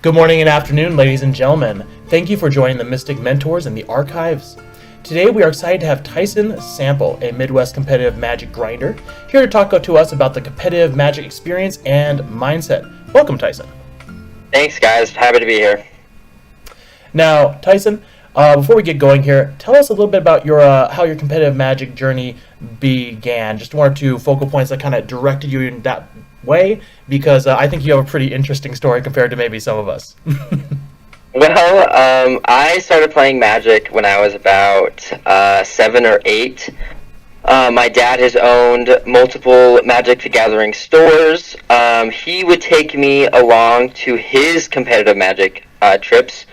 Good morning and afternoon, ladies and gentlemen. Thank you for joining the Mystic Mentors in the Archives. Today we are excited to have Tysen Sample, a Midwest competitive Magic grinder, here to talk to us about the competitive Magic experience and mindset. Welcome, Tysen. Thanks, guys. Happy to be here. Now, Tysen, before we get going here, tell us a little bit about your how your competitive Magic journey began. Just one or two focal points that kind of directed you in that way, because I think you have a pretty interesting story compared to maybe some of us. Well, I started playing Magic when I was about 7 or 8. My dad has owned multiple Magic the Gathering stores. He would take me along to his competitive Magic trips.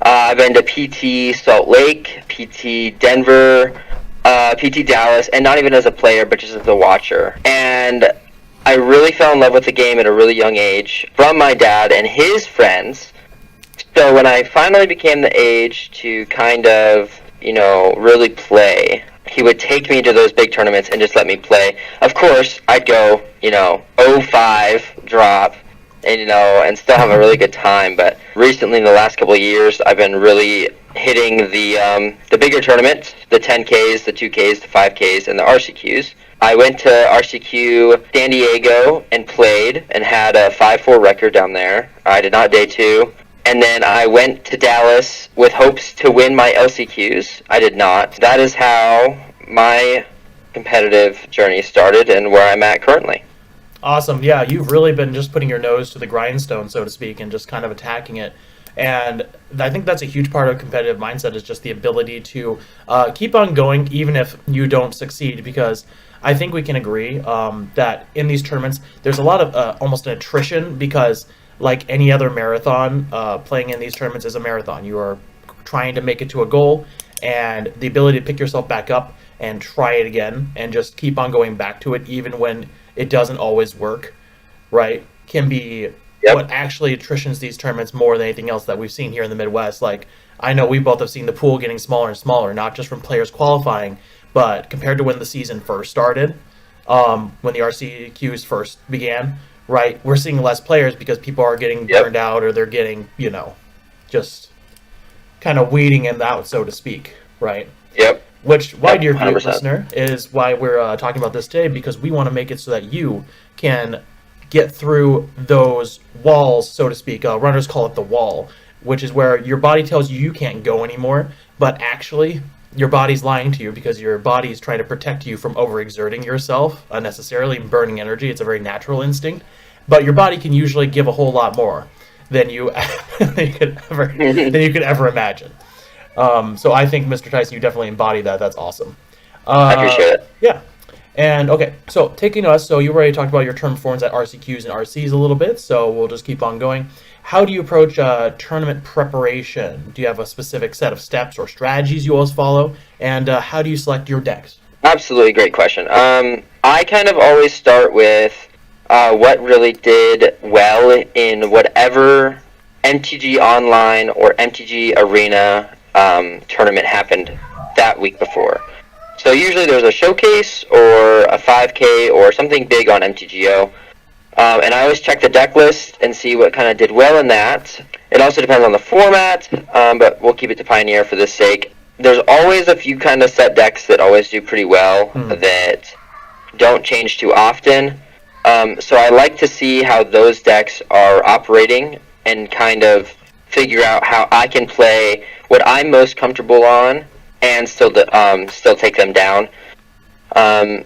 I've been to PT Salt Lake, PT Denver, PT Dallas, and not even as a player, but just as a watcher. And I really fell in love with the game at a really young age from my dad and his friends. So when I finally became the age to kind of, really play, he would take me to those big tournaments and just let me play. Of course, I'd go, 0-5 drop, and still have a really good time. But recently, in the last couple of years, I've been really hitting the bigger tournaments, the 10Ks, the 2Ks, the 5Ks, and the RCQs. I went to RCQ San Diego and played and had a 5-4 record down there. I did not day 2. And then I went to Dallas with hopes to win my LCQs. I did not. That is how my competitive journey started and where I'm at currently. Awesome. Yeah, you've really been just putting your nose to the grindstone, so to speak, and just kind of attacking it. And I think that's a huge part of competitive mindset, is just the ability to keep on going even if you don't succeed, because I think we can agree that in these tournaments there's a lot of almost an attrition, because like any other marathon, playing in these tournaments is a marathon. You are trying to make it to a goal, and the ability to pick yourself back up and try it again and just keep on going back to it even when it doesn't always work, right, can be what actually attritions these tournaments more than anything else that we've seen here in the Midwest. Like, I know we both have seen the pool getting smaller and smaller, not just from players qualifying, but compared to when the season first started, when the RCQs first began, right, we're seeing less players because people are getting burned out, or they're getting, just kind of weeding them out, so to speak, right? Yep. Which, why, dear 100%. listener, is why we're talking about this today, because we want to make it so that you can get through those walls, so to speak. Runners call it the wall, which is where your body tells you you can't go anymore, but actually your body's lying to you, because your body is trying to protect you from overexerting yourself unnecessarily and burning energy. It's a very natural instinct, but your body can usually give a whole lot more than you could ever imagine. So I think, Mr. Tysen, you definitely embody that. That's awesome. I appreciate it. Yeah. And okay, so taking us, so you already talked about your term forms at RCQs and RCs a little bit, so we'll just keep on going. How do you approach tournament preparation? Do you have a specific set of steps or strategies you always follow? And how do you select your decks? Absolutely, great question. I kind of always start with what really did well in whatever MTG Online or MTG Arena tournament happened that week before. So usually there's a showcase or a 5K or something big on MTGO. And I always check the deck list and see what kind of did well in that. It also depends on the format, but we'll keep it to Pioneer for this sake. There's always a few kind of set decks that always do pretty well that don't change too often. So I like to see how those decks are operating and kind of figure out how I can play what I'm most comfortable on and still take them down.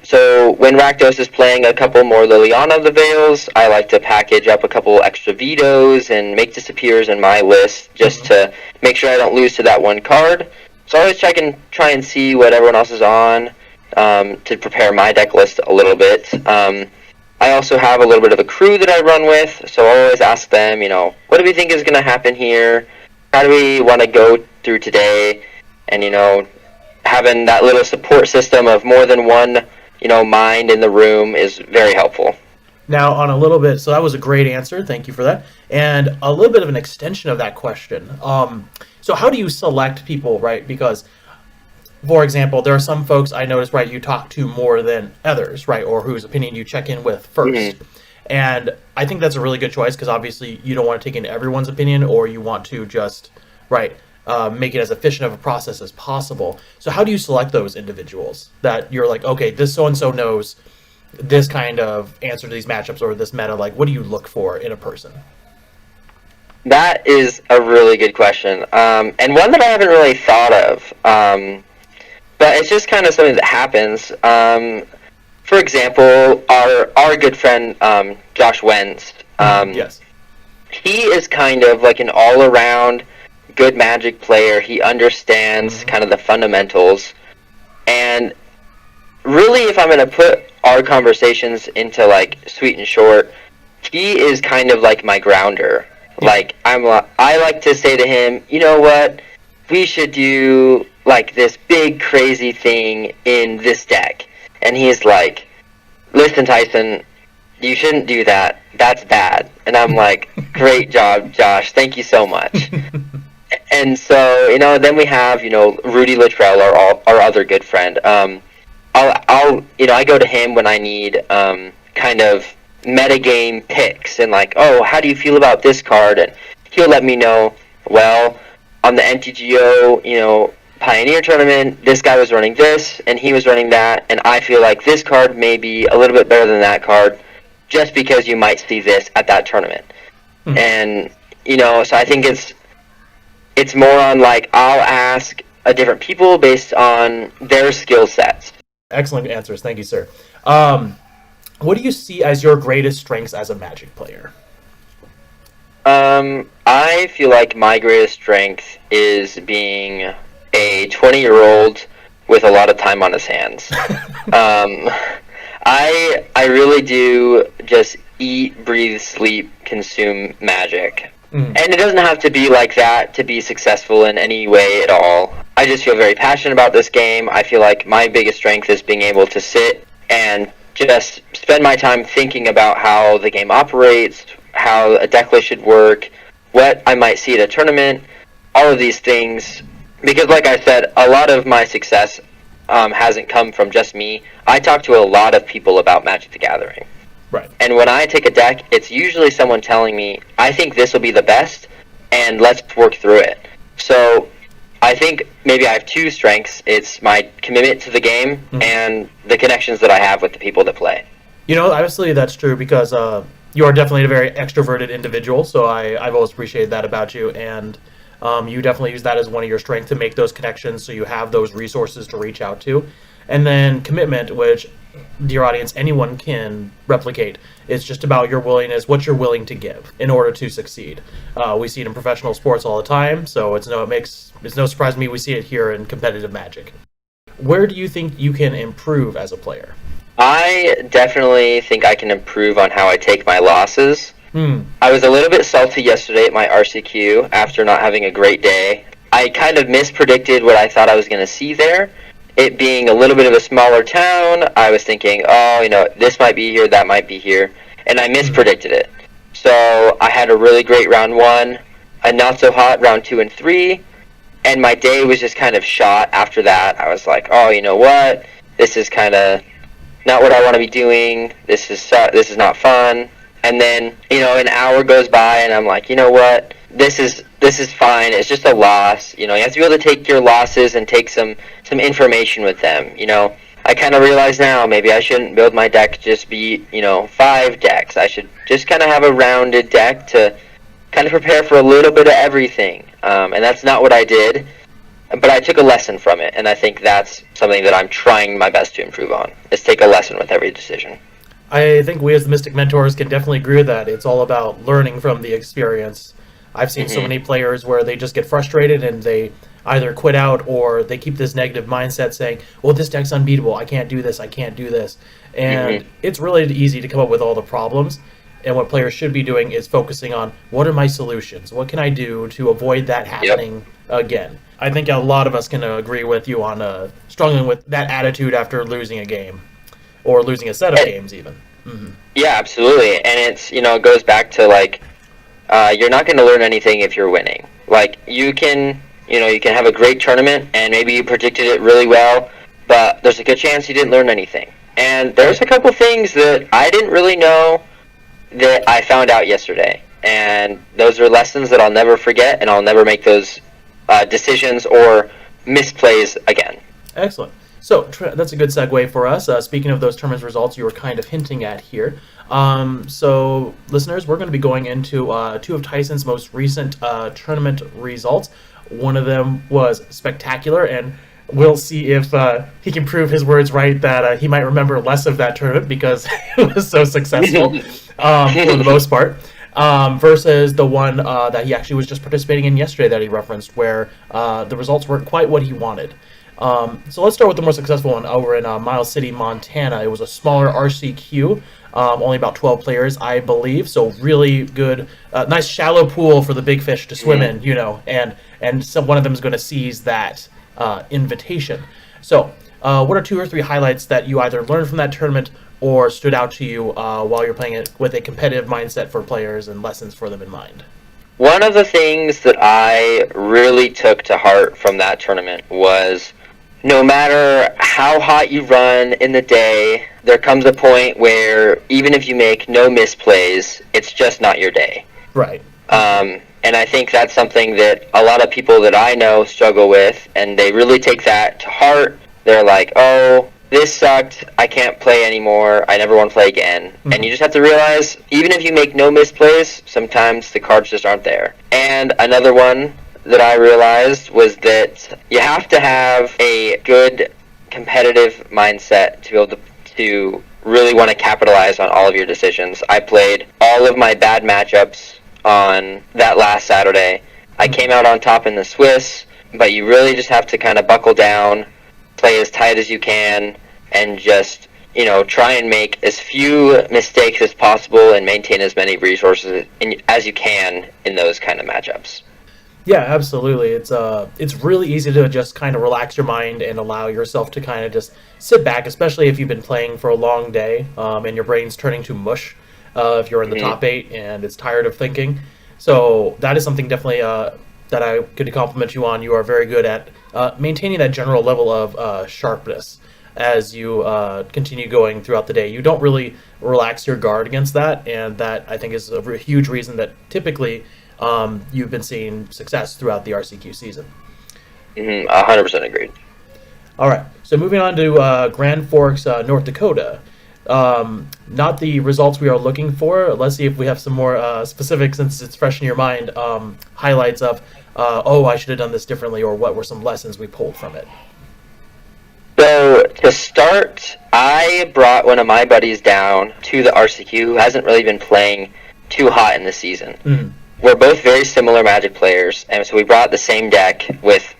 So when Rakdos is playing a couple more Liliana of the Veils, I like to package up a couple extra vetoes and make disappears in my list just to make sure I don't lose to that one card. So I always check and try and see what everyone else is on to prepare my deck list a little bit. I also have a little bit of a crew that I run with, so I always ask them, what do we think is going to happen here? How do we want to go through today? And, having that little support system of more than one, mind in the room is very helpful. Now, on a little bit, so that was a great answer. Thank you for that. And a little bit of an extension of that question. So how do you select people, right? Because, for example, there are some folks I noticed, right, you talk to more than others, right, or whose opinion you check in with first. And I think that's a really good choice because obviously you don't want to take in everyone's opinion, or you want to just right make it as efficient of a process as possible. So how do you select those individuals that you're like, okay, this so and so knows this kind of answer to these matchups or this meta? Like, what do you look for in a person? That is a really good question, and one that I haven't really thought of. But it's just kind of something that happens. For example, our good friend Josh Wenz, Yes. he is kind of like an all-around good Magic player. He understands kind of the fundamentals, and really, if I'm going to put our conversations into like sweet and short, he is kind of like my grounder. Yeah. Like I like to say to him, you know what, we should do like this big crazy thing in this deck, and he's like, listen, Tyson, you shouldn't do that. That's bad. And I'm like, great job, Josh. Thank you so much. And so, then we have, Rudy Luttrell, our other good friend. I go to him when I need kind of metagame picks and like, oh, how do you feel about this card? And he'll let me know, well, on the MTGO, Pioneer Tournament, this guy was running this, and he was running that, and I feel like this card may be a little bit better than that card, just because you might see this at that tournament. Mm-hmm. And, so I think it's more on, like, I'll ask a different people based on their skill sets. Excellent answers. Thank you, sir. What do you see as your greatest strengths as a Magic player? I feel like my greatest strength is being a 20-year-old with a lot of time on his hands. I really do just eat, breathe, sleep, consume Magic. And it doesn't have to be like that to be successful in any way at all. I just feel very passionate about this game. I feel like my biggest strength is being able to sit and just spend my time thinking about how the game operates, how a deck list should work, what I might see at a tournament, all of these things. Because like I said, a lot of my success hasn't come from just me. I talk to a lot of people about Magic the Gathering. Right. And when I take a deck, it's usually someone telling me, I think this will be the best, and let's work through it. So I think maybe I have two strengths. It's my commitment to the game and the connections that I have with the people that play. Obviously that's true because you are definitely a very extroverted individual, so I've always appreciated that about you, and you definitely use that as one of your strengths to make those connections so you have those resources to reach out to. And then commitment, which, dear audience, anyone can replicate. It's just about your willingness, what you're willing to give in order to succeed. We see it in professional sports all the time, so it's no surprise to me we see it here in competitive Magic. Where do you think you can improve as a player? I definitely think I can improve on how I take my losses. I was a little bit salty yesterday at my RCQ after not having a great day. I kind of mispredicted what I thought I was going to see there. It being a little bit of a smaller town, I was thinking, this might be here, that might be here, and I mispredicted it. So I had a really great round 1, a not so hot round 2 and 3, and my day was just kind of shot after that. I was like, oh, you know what? This is kind of not what I want to be doing. This is not fun. And then, an hour goes by, and I'm like, you know what? This is fine. It's just a loss. You have to be able to take your losses and take some information with them. I kind of realize now maybe I shouldn't build my deck to just be 5 decks. I should just kind of have a rounded deck to kind of prepare for a little bit of everything. And that's not what I did, but I took a lesson from it, and I think that's something that I'm trying my best to improve on. Is take a lesson with every decision. I think we as the Mystic Mentors can definitely agree with that. It's all about learning from the experience. I've seen so many players where they just get frustrated and they either quit out or they keep this negative mindset saying, well, this deck's unbeatable. I can't do this. I can't do this. And it's really easy to come up with all the problems. And what players should be doing is focusing on what are my solutions? What can I do to avoid that happening again? I think a lot of us can agree with you on struggling with that attitude after losing a game or losing a set of games even. Yeah, absolutely. And it's, it goes back to like, you're not going to learn anything if you're winning. Like, you can have a great tournament and maybe you predicted it really well, but there's a good chance you didn't learn anything. And there's a couple things that I didn't really know that I found out yesterday. And those are lessons that I'll never forget, and I'll never make those decisions or misplays again. Excellent. So that's a good segue for us. Speaking of those tournament results you were kind of hinting at here. So listeners, we're going to be going into two of Tysen's most recent tournament results. One of them was spectacular, and we'll see if he can prove his words right that he might remember less of that tournament because it was so successful for the most part. Versus the one that he actually was just participating in yesterday that he referenced, where the results weren't quite what he wanted. So let's start with the more successful one over in Miles City, Montana. It was a smaller RCQ, only about 12 players, I believe. So really good, nice shallow pool for the big fish to swim in, and so one of them is going to seize that invitation. So what are 2 or 3 highlights that you either learned from that tournament or stood out to you while you're playing it with a competitive mindset for players and lessons for them in mind? One of the things that I really took to heart from that tournament was no matter how hot you run in the day, there comes a point where even if you make no misplays, it's just not your day. Right. And I think that's something that a lot of people that I know struggle with, and they really take that to heart. They're like, oh, this sucked, I can't play anymore, I never want to play again. Mm-hmm. And you just have to realize, even if you make no misplays, sometimes the cards just aren't there. And another one that I realized was that you have to have a good competitive mindset to be able to really want to capitalize on all of your decisions. I played all of my bad matchups on that last Saturday. I came out on top in the Swiss, but you really just have to kind of buckle down, play as tight as you can, and just, try and make as few mistakes as possible and maintain as many resources as you can in those kind of matchups. Yeah, absolutely. It's really easy to just kind of relax your mind and allow yourself to kind of just sit back, especially if you've been playing for a long day and your brain's turning to mush if you're in the top 8 and it's tired of thinking. So that is something definitely that I could compliment you on. You are very good at maintaining that general level of sharpness as you continue going throughout the day. You don't really relax your guard against that, and that I think is a huge reason that typically you've been seeing success throughout the RCQ season. 100% agreed. All right, so moving on to Grand Forks, North Dakota. Not the results we are looking for. Let's see if we have some more specific, since it's fresh in your mind, highlights of, I should have done this differently, or what were some lessons we pulled from it. So, to start, I brought one of my buddies down to the RCQ who hasn't really been playing too hot in the season. Mm-hmm. We're both very similar Magic players, and so we brought the same deck with,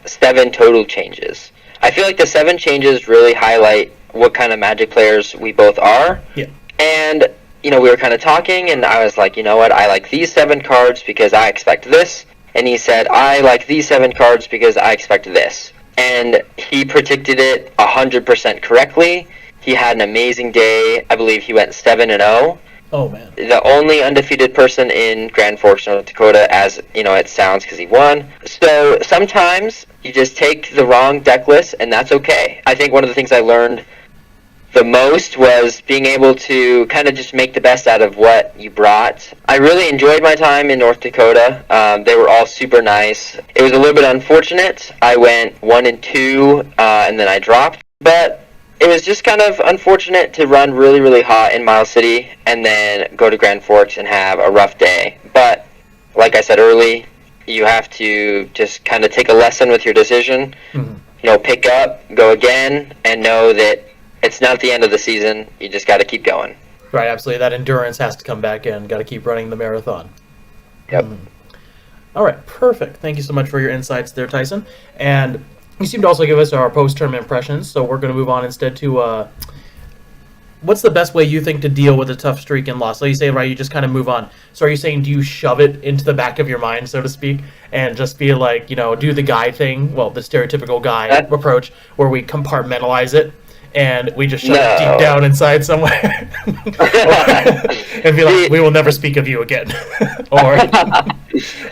7 total changes. I feel like the 7 changes really highlight what kind of Magic players we both are. Yeah. And, we were kind of talking, and I was like, you know what, I like these 7 cards because I expect this. And he said, I like these 7 cards because I expect this. And he predicted it 100% correctly. He had an amazing day. I believe he went 7-0. Oh, man. The only undefeated person in Grand Forks, North Dakota, as, it sounds, because he won. So sometimes you just take the wrong deck list, and that's okay. I think one of the things I learned the most was being able to kind of just make the best out of what you brought. I really enjoyed my time in North Dakota. They were all super nice. It was a little bit unfortunate. I went 1-2, and then I dropped. But it was just kind of unfortunate to run really, really hot in Miles City and then go to Grand Forks and have a rough day. But like I said early, you have to just kind of take a lesson with your decision. Mm-hmm. Pick up, go again, and know that it's not the end of the season. You just got to keep going. Right, absolutely. That endurance has to come back in. Got to keep running the marathon. Yep. All right, perfect. Thank you so much for your insights there, Tysen. And you seem to also give us our post-tournament impressions, so we're going to move on instead to what's the best way you think to deal with a tough streak and loss? So you say, right, you just kind of move on. So are you saying, do you shove it into the back of your mind, so to speak, and just feel like, do the guy thing, well, the stereotypical guy approach, where we compartmentalize it? And we just shut it deep down inside somewhere and be like, we will never speak of you again. Or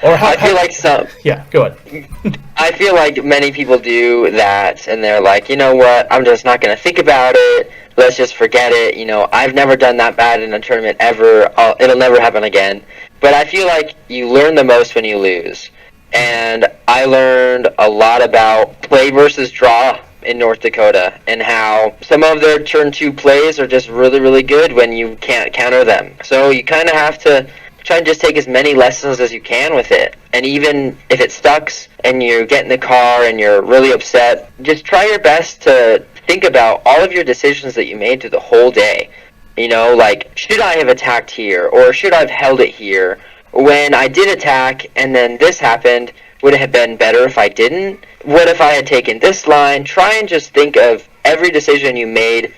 Or how, I feel like some. yeah, go ahead. I feel like many people do that, and they're like, you know what? I'm just not going to think about it. Let's just forget it. I've never done that bad in a tournament ever. It'll never happen again. But I feel like you learn the most when you lose. And I learned a lot about play versus draw in North Dakota, and how some of their turn 2 plays are just really, really good when you can't counter them. So you kind of have to try and just take as many lessons as you can with it. And even if it sucks and you get in the car and you're really upset, just try your best to think about all of your decisions that you made through the whole day. Like, should I have attacked here, or should I have held it here? When I did attack and then this happened, would it have been better if I didn't? What if I had taken this line? Try and just think of every decision you made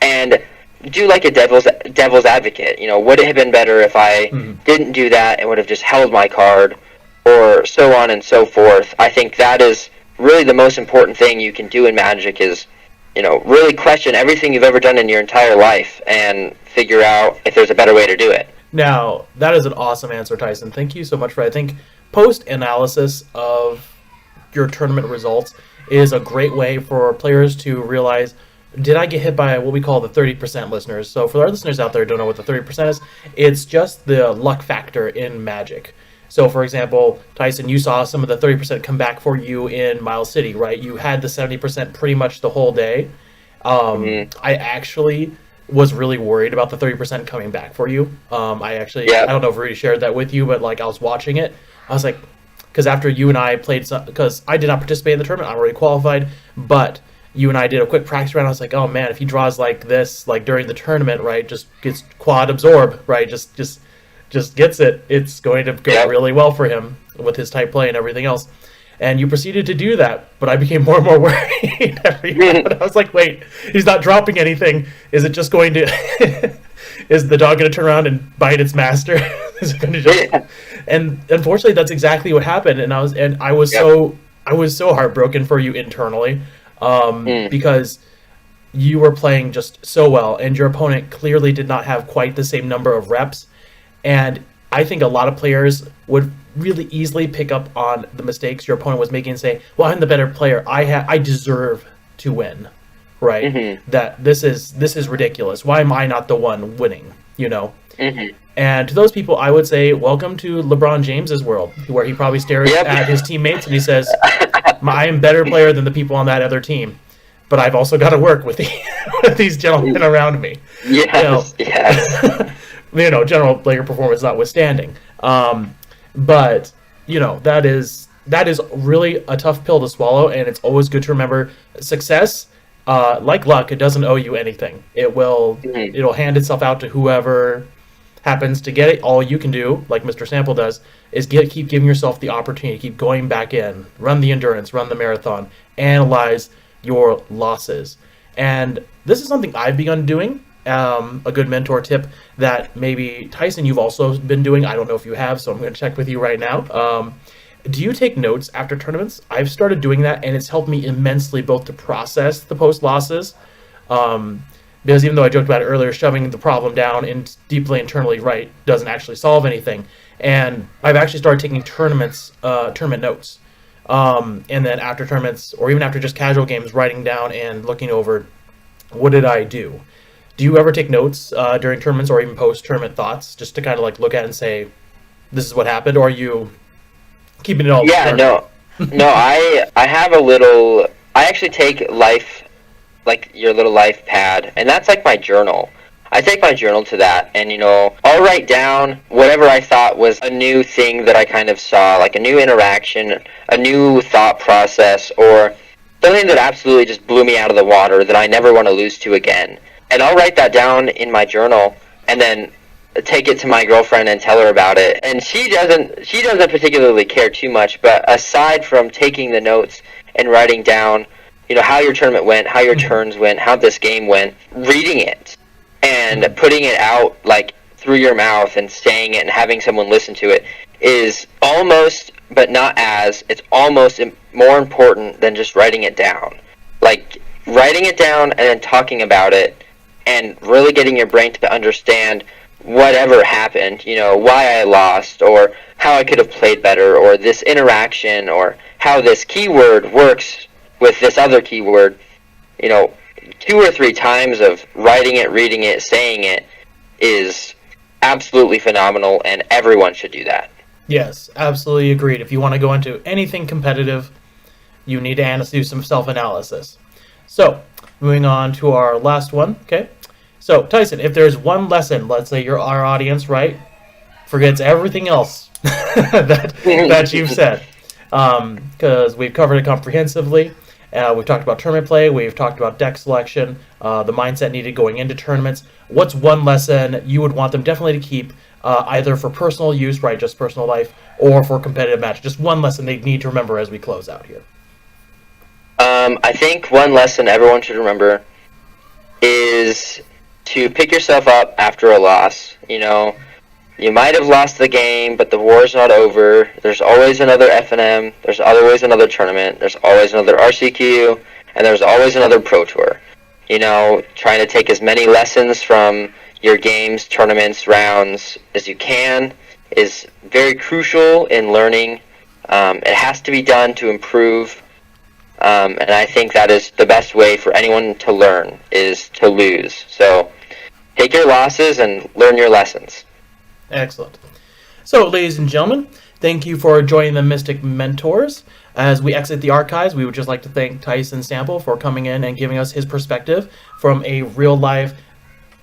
and do like a devil's advocate. Would it have been better if I didn't do that and would have just held my card, or so on and so forth. I think that is really the most important thing you can do in Magic is, really question everything you've ever done in your entire life and figure out if there's a better way to do it. Now, that is an awesome answer, Tyson. Thank you so much for that. I think post-analysis of your tournament results is a great way for players to realize, did I get hit by what we call the 30% listeners? So for our listeners out there who don't know what the 30% is, it's just the luck factor in Magic. So, for example, Tyson, you saw some of the 30% come back for you in Miles City, right? You had the 70% pretty much the whole day. I actually was really worried about the 30% coming back for you. I don't know if Rudy shared that with you, but like I was watching it, I was like, because after you and I played, because I did not participate in the tournament, I'm already qualified, but you and I did a quick practice round. I was like, oh man, if he draws like this, like during the tournament, right, just gets quad absorb, right, just gets it, it's going to go really well for him with his type play and everything else. And you proceeded to do that, but I became more and more worried every round. I was like, wait, he's not dropping anything. Is it just going to... is the dog going to turn around and bite its master? Is it going to just... And unfortunately, that's exactly what happened. And I was so heartbroken for you internally, because you were playing just so well, and your opponent clearly did not have quite the same number of reps. And I think a lot of players would really easily pick up on the mistakes your opponent was making and say, well, I'm the better player. I deserve to win, right? Mm-hmm. That this is ridiculous. Why am I not the one winning, Mm-hmm. And to those people, I would say, welcome to LeBron James's world, where he probably stares at his teammates and he says, I am better player than the people on that other team, but I've also got to work with these gentlemen around me. Yes. General player performance notwithstanding. But that is really a tough pill to swallow, and it's always good to remember success, like luck, it doesn't owe you anything. It'll hand itself out to whoever happens to get it. All you can do, like Mr. Sample does, is keep giving yourself the opportunity, keep going back in, run the endurance, run the marathon, analyze your losses. And this is something I've begun doing. A good mentor tip that maybe Tyson, you've also been doing. I don't know if you have, so I'm going to check with you right now. Do you take notes after tournaments? I've started doing that, and it's helped me immensely both to process the post losses, because even though I joked about it earlier, shoving the problem down and deeply internally right doesn't actually solve anything. And I've actually started taking tournament notes, and then after tournaments or even after just casual games, writing down and looking over, what did I do? Do you ever take notes during tournaments or even post-tournament thoughts, just to kind of like look at and say, this is what happened, or are you keeping it all? No, I have a little, I actually take life, like your little life pad, and that's like my journal. I take my journal to that, and I'll write down whatever I thought was a new thing that I kind of saw, like a new interaction, a new thought process, or something that absolutely just blew me out of the water that I never want to lose to again. And I'll write that down in my journal and then take it to my girlfriend and tell her about it. And she doesn't particularly care too much, but aside from taking the notes and writing down, how your tournament went, how your turns went, how this game went, reading it and putting it out like through your mouth and saying it and having someone listen to it is almost, but not as, it's almost more important than just writing it down. Like writing it down and then talking about it, and really getting your brain to understand whatever happened, why I lost, or how I could have played better, or this interaction, or how this keyword works with this other keyword, 2 or 3 times of writing it, reading it, saying it is absolutely phenomenal, and everyone should do that. Yes, absolutely agreed. If you want to go into anything competitive, you need to do some self-analysis. So, moving on to our last one, okay? So, Tyson, if there's one lesson, let's say you're our audience, right, forgets everything else that you've said, because we've covered it comprehensively. We've talked about tournament play. We've talked about deck selection, the mindset needed going into tournaments. What's one lesson you would want them definitely to keep, either for personal use, right, just personal life, or for competitive match? Just one lesson they need to remember as we close out here. I think one lesson everyone should remember is to pick yourself up after a loss. You might have lost the game, but the war's not over. There's always another FNM. There's always another tournament. There's always another RCQ, and there's always another Pro Tour. Trying to take as many lessons from your games, tournaments, rounds as you can is very crucial in learning. It has to be done to improve. And I think that is the best way for anyone to learn, is to lose. So take your losses and learn your lessons. Excellent. So, ladies and gentlemen, thank you for joining the Mystic Mentors. As we exit the archives, we would just like to thank Tysen Sample for coming in and giving us his perspective from a real-life,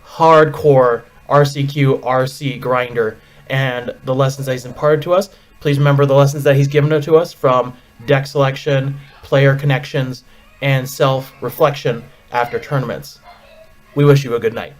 hardcore RCQ, RC grinder, and the lessons that he's imparted to us. Please remember the lessons that he's given to us from deck selection, player connections, and self-reflection after tournaments. We wish you a good night.